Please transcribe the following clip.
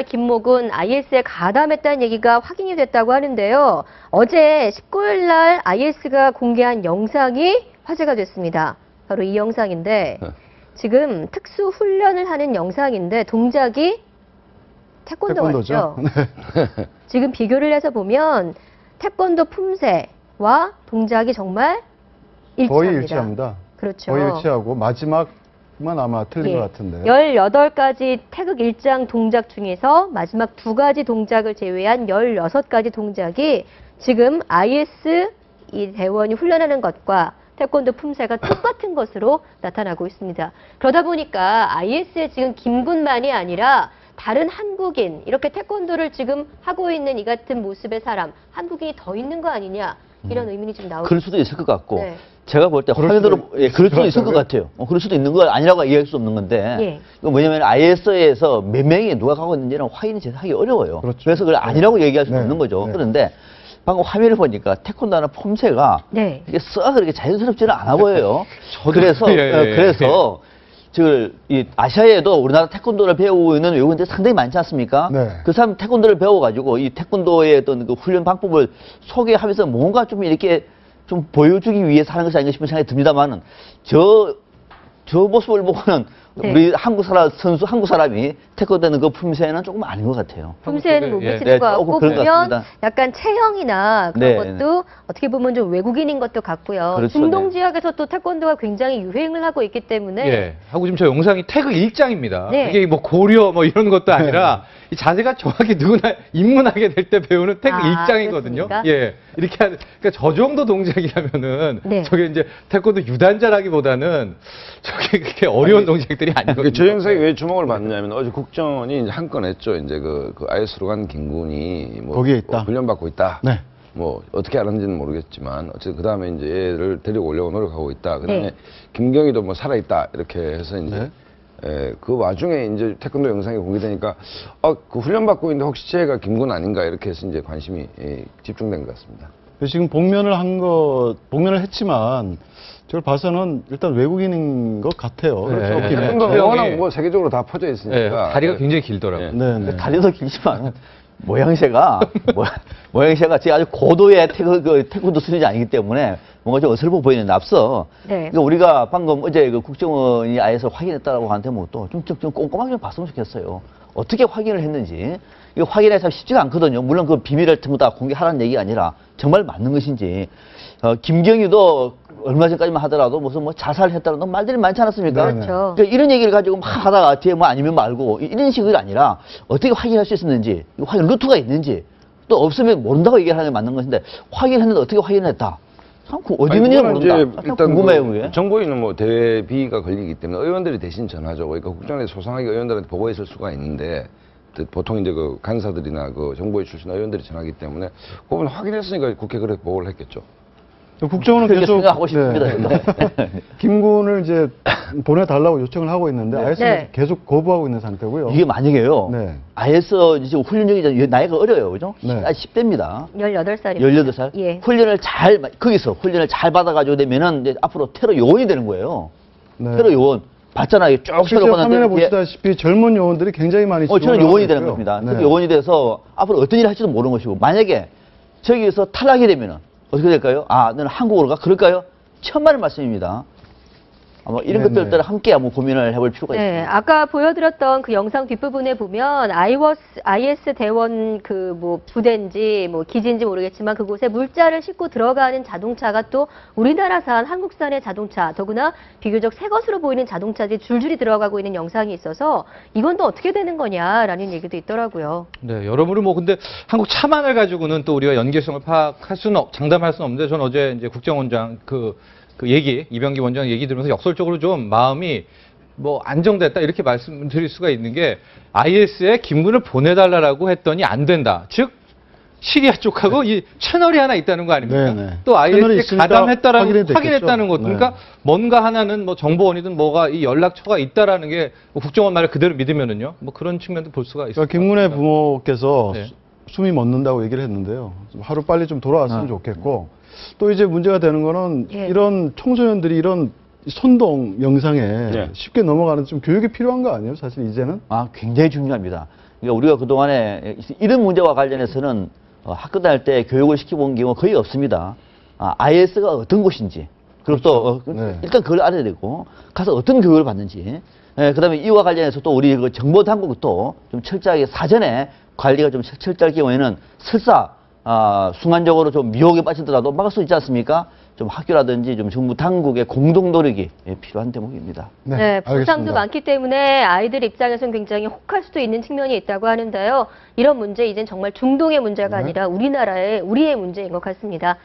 김목은 IS에 가담했다는 얘기가 확인이 됐다고 하는데요. 어제 19일 날 IS가 공개한 영상이 화제가 됐습니다. 바로 이 영상인데 지금 특수 훈련을 하는 영상인데 동작이 태권도 같죠? 네. 지금 비교를 해서 보면 태권도 품새와 동작이 정말 일치합니다. 거의 일치합니다. 그렇죠. 거의 일치하고 마지막만 아마 틀린 것 같은데. 18가지 태극 일장 동작 중에서 마지막 2가지 동작을 제외한 16가지 동작이 지금 IS 이 대원이 훈련하는 것과 태권도 품새가 똑같은 것으로 나타나고 있습니다. 그러다 보니까 IS의 지금 김군만이 아니라 다른 한국인, 이렇게 태권도를 지금 하고 있는 이 같은 모습의 사람, 한국인이 더 있는 거 아니냐, 이런 의문이 좀 나오고 그럴 수도 있을 것 같고, 네. 제가 볼 때 화면으로, 그럴 수도 있을 것 같아요. 그럴 수도 있는 거 아니라고 이해할 수 없는 건데, 예. 이거 뭐냐면 IS에서 몇 명이 누가 가고 있는지는 확인이 하기 어려워요. 그렇죠. 그래서 그걸 아니라고 얘기할 수 없는 거죠. 네. 그런데 방금 화면을 보니까 태권도나 폼새가 네. 이게 썩 그렇게 자연스럽지는 않아 보여요. 그래서, 그래서 이 아시아에도 우리나라 태권도를 배우고 있는 외국인들이 상당히 많지 않습니까? 네. 그 사람 태권도를 배워가지고 이 태권도의 어떤 그 훈련 방법을 소개하면서 뭔가 좀 이렇게 좀 보여주기 위해서 하는 것이 아닌가 싶은 생각이 듭니다만은 저 모습을 보고는 네. 우리 한국 사람이 태권도는 그 품새는 조금 아닌 것 같아요. 품새는 못 미치는 네, 것 같고 조금 그런 것 보면 같습니다. 약간 체형이나 그런 네, 것도 어떻게 보면 좀 외국인인 것도 같고요. 그렇죠, 중동 네. 지역에서 또 태권도가 굉장히 유행을 하고 있기 때문에 예. 하고 지금 저 영상이 태극 일장입니다. 네. 이게 뭐 고려 뭐 이런 것도 아니라 이 자세가 정확히 누구나 입문하게 될 때 배우는 태극 아, 일장이거든요. 그렇습니까? 예. 이렇게 그러니까 저 정도 동작이라면은 네. 저게 이제 태권도 유단자라기보다는 저게 그렇게 어려운 동작들이 아니거든요. 저 영상이 왜 주목을 받느냐면 어제 국정원이 이제 한 건 했죠. 이제 그 IS로 간 김군이 뭐 거기에 있다. 훈련받고 있다. 네. 뭐 어떻게 알았는지는 모르겠지만 어쨌든 그 다음에 이제 얘를 데리고 오려고 노력하고 있다. 그다음에 네. 김경희도 뭐 살아 있다 이렇게 해서 이제 네. 그 와중에 이제 태권도 영상이 공개되니까 그 훈련받고 있는데 혹시 쟤가 김군 아닌가 이렇게 해서 이제 관심이 집중된 것 같습니다. 지금 복면을 했지만 저걸 봐서는 일단 외국인인 것 같아요. 네. 그렇죠. 태권도는 워낙 뭐 세계적으로 다 퍼져 예. 있으니까. 다리가 굉장히 길더라고요. 네, 네. 다리도 길지만 모양새가 제가 아주 고도의 태권도 수준이 아니기 때문에 뭔가 좀 어설퍼 보이는데 앞서 네. 그러니까 우리가 방금 어제 그 국정원이 아예서 확인했다라고 하는데 뭐 또 좀 꼼꼼하게 좀 봤으면 좋겠어요. 어떻게 확인을 했는지 이거 확인하기 참 쉽지가 않거든요. 물론 그 비밀을 전부 다 공개하라는 얘기가 아니라 정말 맞는 것인지 김경희도 얼마 전까지만 하더라도 무슨 뭐 자살했다는 말들이 많지 않았습니까? 그렇죠. 그러니까 이런 얘기를 가지고 막 하다가 뒤에 뭐 아니면 말고 이런 식이 아니라 어떻게 확인할 수 있었는지, 확인 루트가 있는지, 또 없으면 모른다고 얘기를 하는 게 맞는 것인데 확인했는데 어떻게 확인했다? 참 어디 있는지 모른다. 일단 궁금해요, 그게. 정보에는 뭐 대비가 걸리기 때문에 의원들이 대신 전하죠. 그러니까 국정원에 소상하게 의원들한테 보고했을 수가 있는데 보통 이제 그 간사들이나 그 정보에 출신 의원들이 전하기 때문에 그건 확인했으니까 국회 그래 보고를 했겠죠. 국정원은 그렇게 계속 생각하고 싶습니다. 네. 김군을 이제 보내달라고 요청을 하고 있는데 IS는 네. 계속 거부하고 있는 상태고요. 이게 만약에요. 네. IS 지금 훈련중이잖아요. 나이가 어려요, 그죠? 네. 10대입니다. 18살입니다. 18살? 예. 거기서 훈련을 잘 받아가지고 되면은 이제 앞으로 테러 요원이 되는 거예요. 네. 테러 요원. 봤잖아요. 쭉 실제 테러 화면에 받는데. 보시다시피 젊은 요원들이 굉장히 많이 저는 지원을 요원이 하고 되는 있고요. 겁니다. 네. 그 요원이 돼서 앞으로 어떤 일을 할지도 모르는 것이고, 만약에 저기에서 탈락이 되면은 어떻게 될까요? 아, 너는 한국으로 가? 그럴까요? 천만의 말씀입니다. 아마 이런 네네. 것들을 함께 한번 고민을 해볼 필요가 네, 있습니다. 아까 보여드렸던 그 영상 뒷부분에 보면 IS 대원 그 뭐 부대인지 뭐 기지인지 모르겠지만 그곳에 물자를 싣고 들어가는 자동차가 또 우리나라산 한국산의 자동차, 더구나 비교적 새 것으로 보이는 자동차들이 줄줄이 들어가고 있는 영상이 있어서 이건 또 어떻게 되는 거냐라는 얘기도 있더라고요. 네, 여러모로 뭐 근데 한국 차만을 가지고는 또 우리가 연계성을 파악할 수는 장담할 수는 없는데 저는 어제 이제 국정원장 그 얘기, 이병기 원장 얘기 들으면서 역설적으로 좀 마음이 뭐 안정됐다 이렇게 말씀드릴 수가 있는 게 IS에 김군을 보내달라고 했더니 안 된다. 즉 시리아 쪽하고 이 채널이 하나 있다는 거 아닙니까? 네네. 또 채널이 IS에 있으니까 가담했다라는 확인이 확인했다는 것. 됐겠죠. 그러니까 네. 뭔가 하나는 뭐 정보원이든 뭐가 이 연락처가 있다라는 게 국정원 말을 그대로 믿으면은요. 뭐 그런 측면도 볼 수가 있습니다. 그러니까 김군의 부모께서 네. 숨이 멎는다고 얘기를 했는데요. 좀 하루 빨리 좀 돌아왔으면 좋겠고 또 이제 문제가 되는 거는 예. 이런 청소년들이 이런 선동 영상에 네. 쉽게 넘어가는 좀 교육이 필요한 거 아니에요? 사실 이제는? 아, 굉장히 중요합니다. 그러니까 우리가 그동안에 이런 문제와 관련해서는 학교 다닐 때 교육을 시켜본 경우가 거의 없습니다. IS가 어떤 곳인지, 그리고 또 네. 일단 그걸 알아야 되고 가서 어떤 교육을 받는지, 그다음에 이와 관련해서 또 우리 그 정보 당국도 좀 철저하게 사전에 관리가 좀 철저할 경우에는 설사 순간적으로 좀 미혹에 빠지더라도 막을 수 있지 않습니까? 좀 학교라든지 좀 정부 당국의 공동 노력이 필요한 대목입니다. 네, 부상도 알겠습니다. 많기 때문에 아이들 입장에서는 굉장히 혹할 수도 있는 측면이 있다고 하는데요. 이런 문제 이젠 정말 중동의 문제가 아니라 우리나라의 우리의 문제인 것 같습니다.